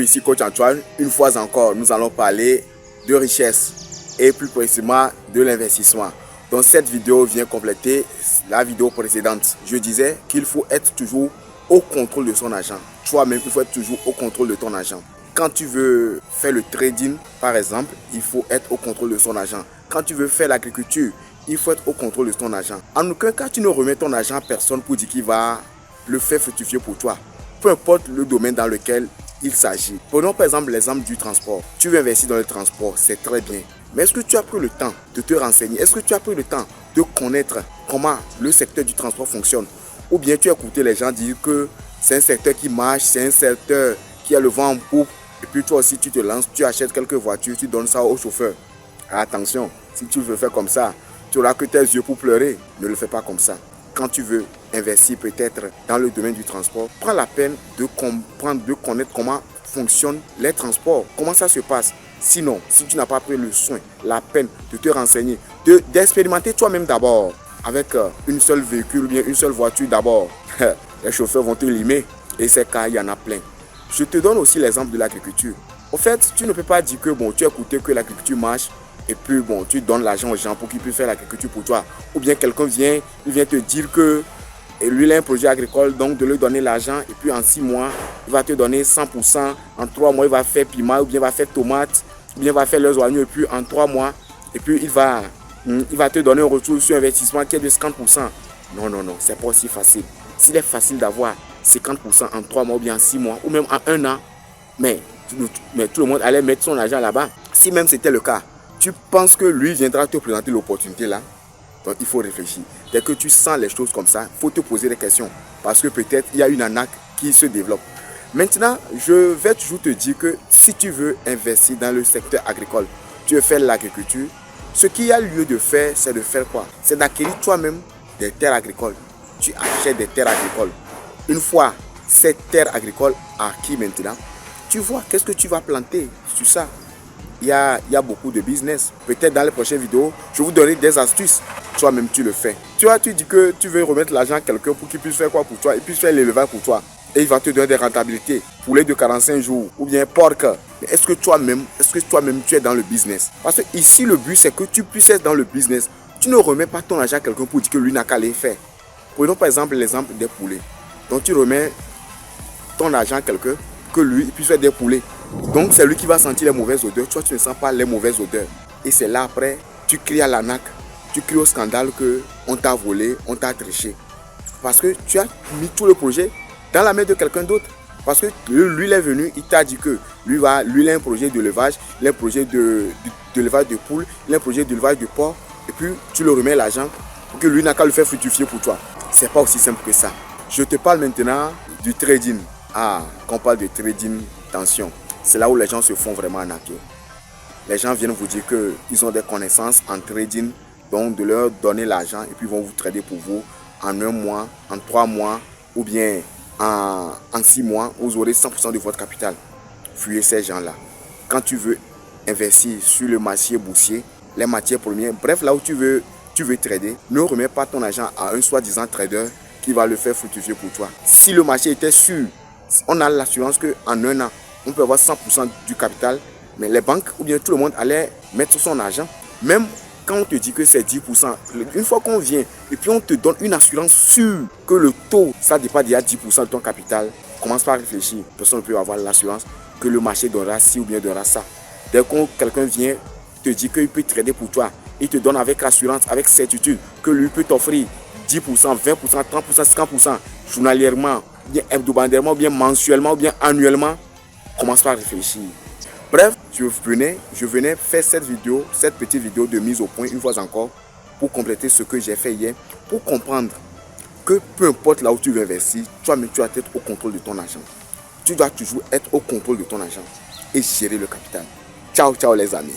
Ici Coach Antoine, une fois encore, nous allons parler de richesse et plus précisément de l'investissement. Donc cette vidéo vient compléter la vidéo précédente. Je disais qu'il faut être toujours au contrôle de son argent. Toi-même, il faut être toujours au contrôle de ton argent. Quand tu veux faire le trading, par exemple, il faut être au contrôle de son argent. Quand tu veux faire l'agriculture, il faut être au contrôle de ton argent. En aucun cas, tu ne remets ton argent à personne pour dire qu'il va le faire fructifier pour toi. Peu importe le domaine dans lequel il s'agit. Prenons par exemple l'exemple du transport. Tu veux investir dans le transport, c'est très bien. Mais est-ce que tu as pris le temps de te renseigner? Est-ce que tu as pris le temps de connaître comment le secteur du transport fonctionne? Ou bien tu as écouté les gens dire que c'est un secteur qui marche, c'est un secteur qui a le vent en poupe. Et puis toi aussi tu te lances, tu achètes quelques voitures, tu donnes ça au chauffeur. Attention, si tu veux faire comme ça, tu n'auras que tes yeux pour pleurer. Ne le fais pas comme ça. Quand tu veux investir peut-être dans le domaine du transport, prends la peine de comprendre, de connaître comment fonctionnent les transports, comment ça se passe. Sinon, si tu n'as pas pris le soin, la peine de te renseigner, d'expérimenter toi-même d'abord avec une seule véhicule ou bien une seule voiture d'abord, les chauffeurs vont te limer et ces cas, il y en a plein. Je te donne aussi l'exemple de l'agriculture. En fait, tu ne peux pas dire que bon, tu as écouté que l'agriculture marche et puis bon, tu donnes l'argent aux gens pour qu'ils puissent faire l'agriculture pour toi. Ou bien quelqu'un vient te dire que lui il a un projet agricole, donc de lui donner l'argent et puis en 6 mois, il va te donner 100%. En 3 mois, il va faire piment ou bien il va faire tomate, ou bien il va faire leurs oignons et puis en 3 mois, et puis il va te donner un retour sur investissement qui est de 50%. Non, non, non, c'est pas aussi facile. S'il est facile d'avoir 50% en 3 mois ou bien en 6 mois ou même en 1 an, mais tout le monde allait mettre son argent là-bas. Si même c'était le cas, tu penses que lui viendra te présenter l'opportunité là? Donc il faut réfléchir. Dès que tu sens les choses comme ça, il faut te poser des questions. Parce que peut-être il y a une arnaque qui se développe. Maintenant, je vais toujours te dire que si tu veux investir dans le secteur agricole, tu veux faire l'agriculture, ce qu'il y a lieu de faire, c'est de faire quoi? C'est d'acquérir toi-même des terres agricoles. Tu achètes des terres agricoles. Une fois cette terre agricole acquise maintenant, tu vois qu'est-ce que tu vas planter sur ça. Il y a beaucoup de business. Peut-être dans les prochaines vidéos, je vais vous donner des astuces. Toi-même, tu le fais. Tu dis que tu veux remettre l'argent à quelqu'un pour qu'il puisse faire quoi pour toi? Il puisse faire l'élevage pour toi. Et il va te donner des rentabilités. Poulet de 45 jours ou bien porc. Mais est-ce que toi-même, tu es dans le business? Parce que ici, le but, c'est que tu puisses être dans le business. Tu ne remets pas ton argent à quelqu'un pour dire que lui n'a qu'à les faire. Prenons par exemple l'exemple des poulets. Donc, tu remets ton argent à quelqu'un que lui puisse faire des poulets. Donc c'est lui qui va sentir les mauvaises odeurs. Toi tu ne sens pas les mauvaises odeurs. Et c'est là après, tu cries à l'arnaque, tu cries au scandale que on t'a volé, on t'a triché. Parce que tu as mis tout le projet dans la main de quelqu'un d'autre. Parce que lui il est venu, il t'a dit que lui il a un projet d'élevage, il a un projet d'élevage de poules, il a un projet d'élevage de porc. Et puis tu le remets l'argent pour que lui n'a qu'à le faire fructifier pour toi. C'est pas aussi simple que ça. Je te parle maintenant du trading. Ah, quand on parle de trading, attention. C'est là où les gens se font vraiment arnaquer. Les gens viennent vous dire qu'ils ont des connaissances en trading, donc de leur donner l'argent et puis ils vont vous trader pour vous en 1 mois, en 3 mois ou bien en 6 mois, vous aurez 100% de votre capital. Fuyez ces gens-là. Quand tu veux investir sur le marché boursier, les matières premières, bref, là où tu veux trader, ne remets pas ton argent à un soi-disant trader qui va le faire fructifier pour toi. Si le marché était sûr, on a l'assurance qu'en 1 an, on peut avoir 100% du capital, mais les banques ou bien tout le monde allait mettre son argent. Même quand on te dit que c'est 10%, une fois qu'on vient et puis on te donne une assurance sûre que le taux, ça dépend déjà 10% de ton capital, commence par réfléchir. Personne ne peut avoir l'assurance que le marché donnera ci ou bien donnera ça. Dès que quelqu'un vient te dire qu'il peut trader pour toi, il te donne avec assurance, avec certitude que lui peut t'offrir 10%, 20%, 30%, 50% journalièrement, bien hebdomadairement, bien mensuellement, bien annuellement. Commence par réfléchir. Bref, je venais faire cette petite vidéo de mise au point une fois encore pour compléter ce que j'ai fait hier, pour comprendre que peu importe là où tu veux investir, toi-même tu dois être au contrôle de ton argent. Tu dois toujours être au contrôle de ton argent et gérer le capital. Ciao, ciao les amis.